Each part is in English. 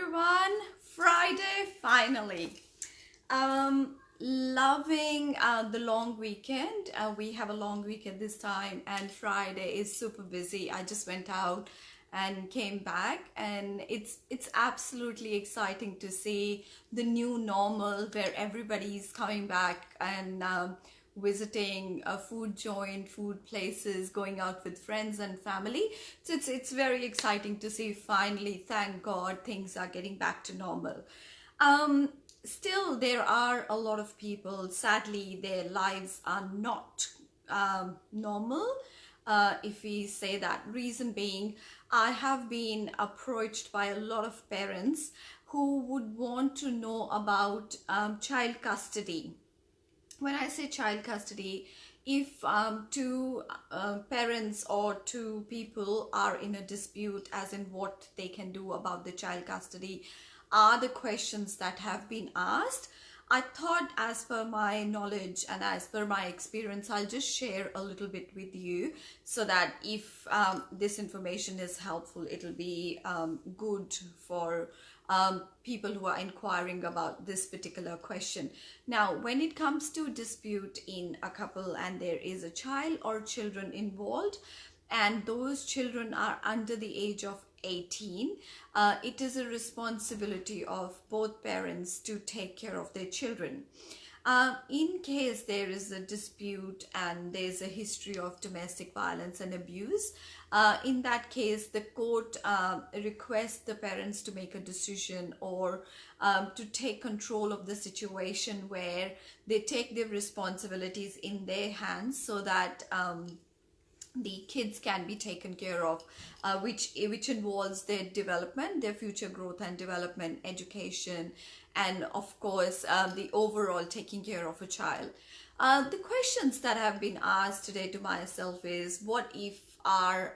everyone. Friday finally. Loving the long weekend. We have a long weekend this time, and Friday is super busy. I just went out and came back, and it's absolutely exciting to see the new normal where everybody's coming back and visiting a food joint, food places, going out with friends and family. So it's very exciting to see finally, thank God, things are getting back to normal. Um, Still, there are a lot of people, sadly, their lives are not normal. If we say that, reason being, I have been approached by a lot of parents who would want to know about child custody. When I say child custody, if two parents or two people are in a dispute, as in what they can do about the child custody, are the questions that have been asked. I thought, as per my knowledge and as per my experience, I'll just share a little bit with you so that if this information is helpful, it'll be good for people who are inquiring about this particular question. Now, when it comes to dispute in a couple and there is a child or children involved, and those children are under the age of 18, it is a responsibility of both parents to take care of their children. In case there is a dispute and there's a history of domestic violence and abuse, in that case, the court requests the parents to make a decision or to take control of the situation where they take their responsibilities in their hands so that the kids can be taken care of, which involves their development, their future growth and development, education, and of course the overall taking care of a child. The questions that have been asked today to myself is, what if our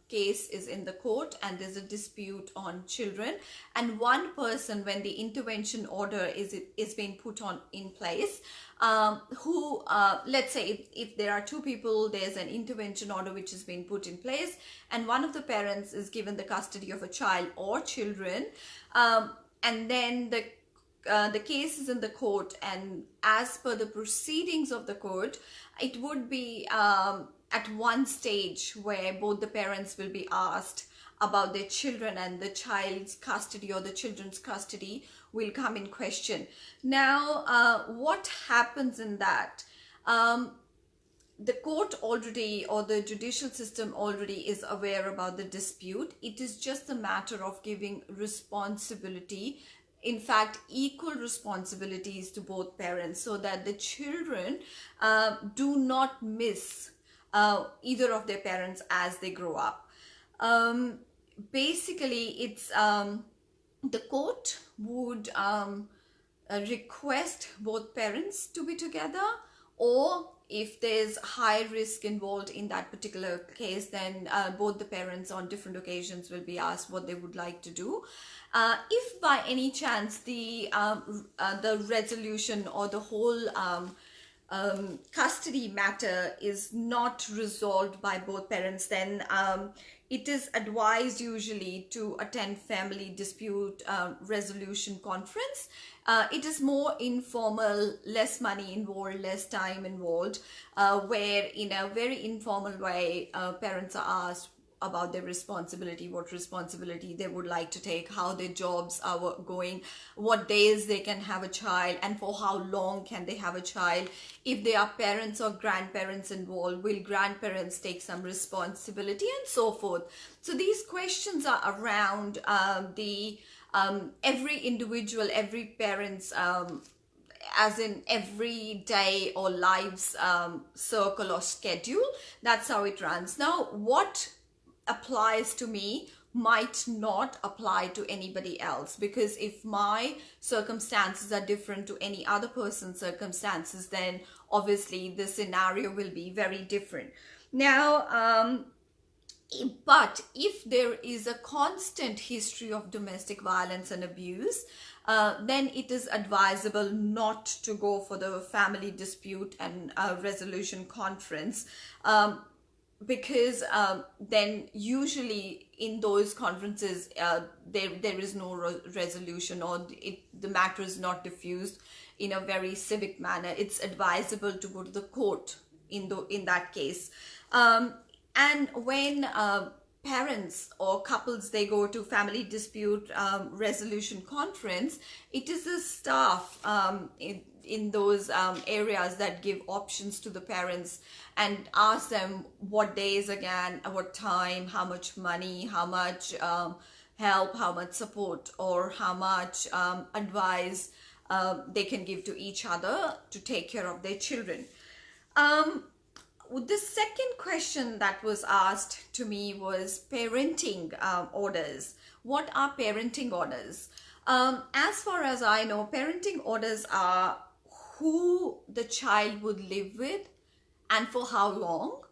case is in the court and there's a dispute on children, and one person, when the intervention order is being put on in place, who let's say if there are two people, there's an intervention order which is being put in place, and one of the parents is given the custody of a child or children, and then the case is in the court, and as per the proceedings of the court, it would be at one stage where both the parents will be asked about their children, and the child's custody or the children's custody will come in question. Now, what happens in that? The court already, or the judicial system already, is aware about the dispute. It is just a matter of giving responsibility, in fact equal responsibilities, to both parents so that the children do not miss either of their parents as they grow up. Basically, it's the court would request both parents to be together, or if there's high risk involved in that particular case, then both the parents on different occasions will be asked what they would like to do. If by any chance the resolution or the whole custody matter is not resolved by both parents, then it is advised usually to attend family dispute resolution conference. It is more informal, less money involved, less time involved, where in a very informal way parents are asked about their responsibility, what responsibility they would like to take, how their jobs are going, what days they can have a child, and for how long can they have a child. If there are parents or grandparents involved, will grandparents take some responsibility, and so forth. So these questions are around every individual, every parent's as in every day or life's circle or schedule. That's how it runs. Now, what applies to me might not apply to anybody else, because if my circumstances are different to any other person's circumstances, then obviously the scenario will be very different. Now, but if there is a constant history of domestic violence and abuse, then it is advisable not to go for the family dispute and resolution conference. because then usually in those conferences there is no resolution, or the matter is not diffused in a very civic manner. It's advisable to go to the court in that case. And when parents or couples, they go to family dispute resolution conference, it is the staff in those areas that give options to the parents and ask them what days again, what time, how much money, how much help, how much support, or how much advice they can give to each other to take care of their children. The second question that was asked to me was parenting orders. What are parenting orders? As far as I know, parenting orders are who the child would live with and for how long.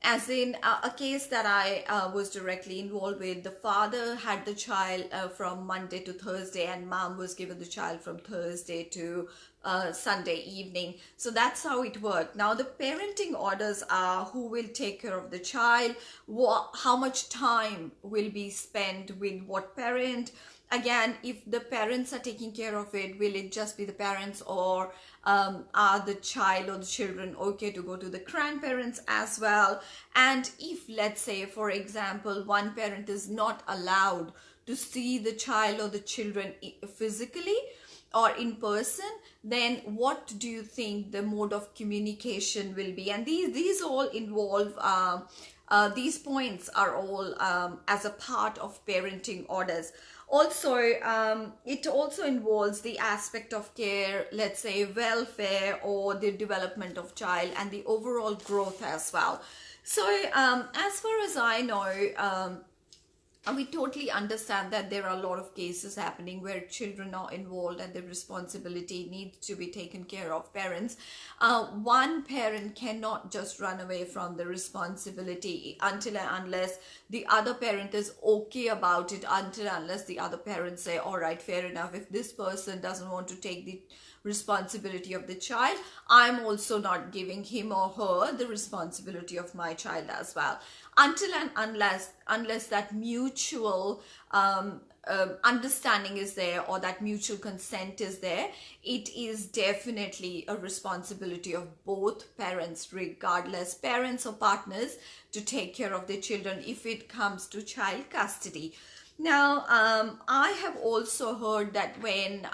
As in a case that I was directly involved with, the father had the child from Monday to Thursday, and mom was given the child from Thursday to Sunday evening. So that's how it worked. Now the parenting orders are who will take care of the child, how much time will be spent with what parent. Again, if the parents are taking care of it, will it just be the parents, or are the child or the children okay to go to the grandparents as well? And if, let's say, for example, one parent is not allowed to see the child or the children physically or in person, then what do you think the mode of communication will be? And these all involve these points are all as a part of parenting orders. Also, it also involves the aspect of care, let's say welfare or the development of child and the overall growth as well. So as far as I know, we totally understand that there are a lot of cases happening where children are involved and the responsibility needs to be taken care of parents. One parent cannot just run away from the responsibility until and unless the other parent is okay about it, until and unless the other parents say, all right, fair enough, if this person doesn't want to take the responsibility of the child, I'm also not giving him or her the responsibility of my child as well, until and unless that mutual understanding is there, or that mutual consent is there. It is definitely a responsibility of both parents, regardless, parents or partners, to take care of their children if it comes to child custody. Now, I have also heard that when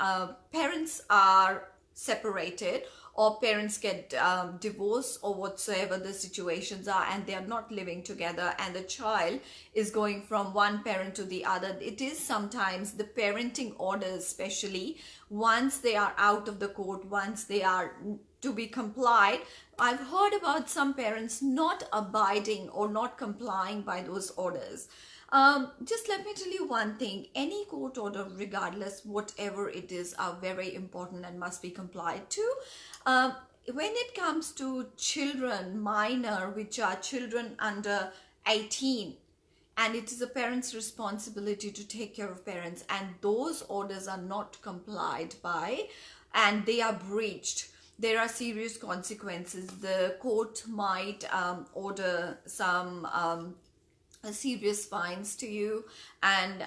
parents are separated, or parents get divorced, or whatsoever the situations are, and they are not living together, and the child is going from one parent to the other, it is sometimes the parenting orders, especially once they are out of the court, once they are to be complied. I've heard about some parents not abiding or not complying by those orders. Just let me tell you one thing, any court order, regardless whatever it is, are very important and must be complied to. When it comes to children, minor, which are children under 18, and it is a parent's responsibility to take care of parents, and those orders are not complied by and they are breached, there are serious consequences. The court might order some serious fines to you, and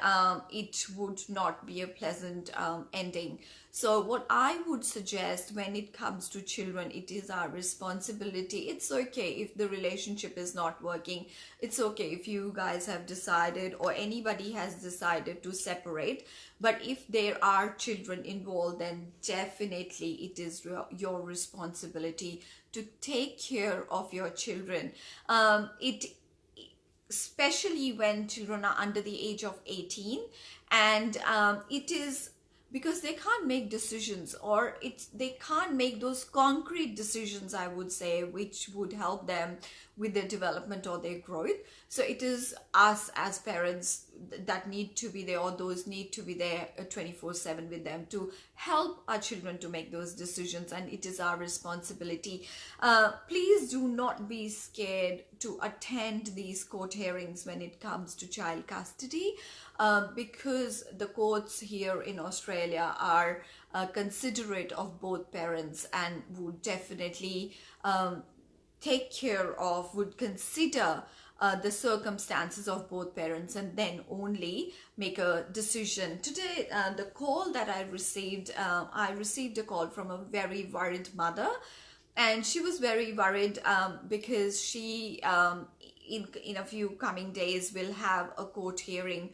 it would not be a pleasant ending. So what I would suggest, when it comes to children, it is our responsibility. It's okay if the relationship is not working. It's okay if you guys have decided, or anybody has decided, to separate. But if there are children involved, then definitely it is your responsibility to take care of your children. Especially when children are under the age of 18, and it is because they can't make decisions, or they can't make those concrete decisions, I would say, which would help them with their development or their growth. So it is us as parents that need to be there, or those need to be there 24/7 with them to help our children to make those decisions, and it is our responsibility. Please do not be scared to attend these court hearings when it comes to child custody, because the courts here in Australia are considerate of both parents and would definitely take care of, would consider the circumstances of both parents, and then only make a decision. Today, the call that I received a call from a very worried mother, and she was very worried because she in a few coming days will have a court hearing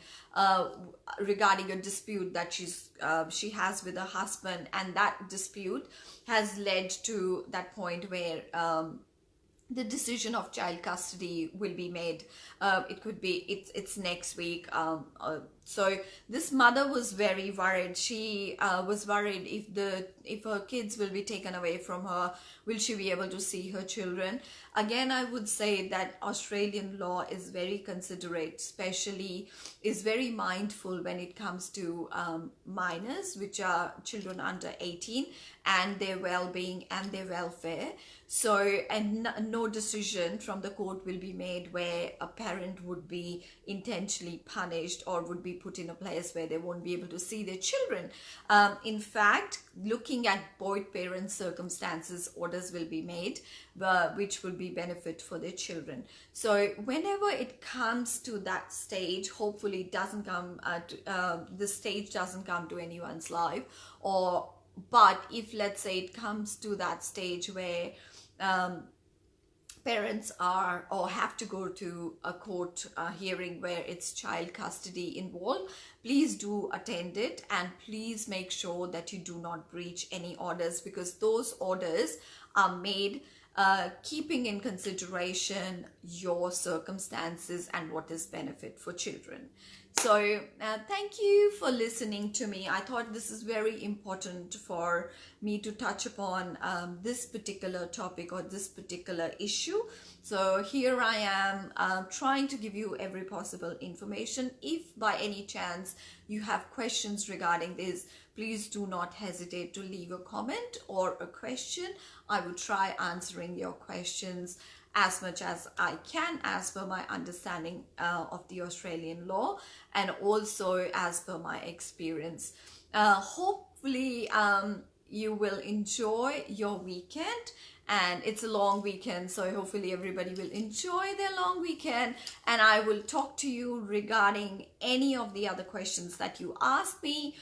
regarding a dispute that she has with her husband, and that dispute has led to that point where the decision of child custody will be made. It could be it's next week. So this mother was very worried. She was worried if her kids will be taken away from her, will she be able to see her children? Again, I would say that Australian law is very considerate, especially is very mindful when it comes to minors, which are children under 18, and their well-being and their welfare. So, and no decision from the court will be made where a parent would be intentionally punished or would be put in a place where they won't be able to see their children. In fact, looking at both parents' circumstances, orders will be made which will be benefit for their children. So whenever it comes to that stage, hopefully it doesn't come this stage doesn't come to anyone's life, but if let's say it comes to that stage where parents are or have to go to a court hearing where it's child custody involved, please do attend it, and please make sure that you do not breach any orders, because those orders are made keeping in consideration your circumstances and what is benefit for children. So thank you for listening to me. I thought this is very important for me to touch upon this particular topic or this particular issue. So here I am trying to give you every possible information. If by any chance you have questions regarding this, please do not hesitate to leave a comment or a question. I will try answering your questions as much as I can as per my understanding of the Australian law, and also as per my experience. Hopefully you will enjoy your weekend, and it's a long weekend, so hopefully everybody will enjoy their long weekend, and I will talk to you regarding any of the other questions that you asked me.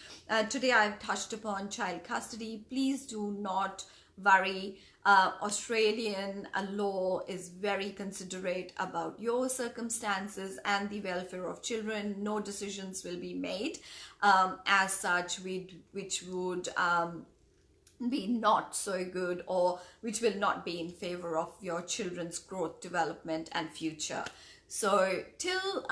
Today I've touched upon child custody. Please do not worry. Australian law is very considerate about your circumstances and the welfare of children. No decisions will be made as such which would be not so good, or which will not be in favor of your children's growth, development and future. So till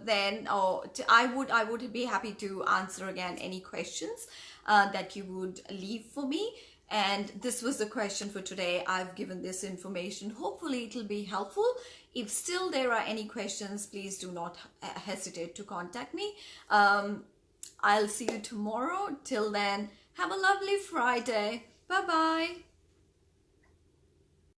then, I would be happy to answer again any questions that you would leave for me. And this was the question for today. I've given this information. Hopefully it will be helpful. If still there are any questions, please do not hesitate to contact me. I'll see you tomorrow. Till then, have a lovely Friday. Bye bye.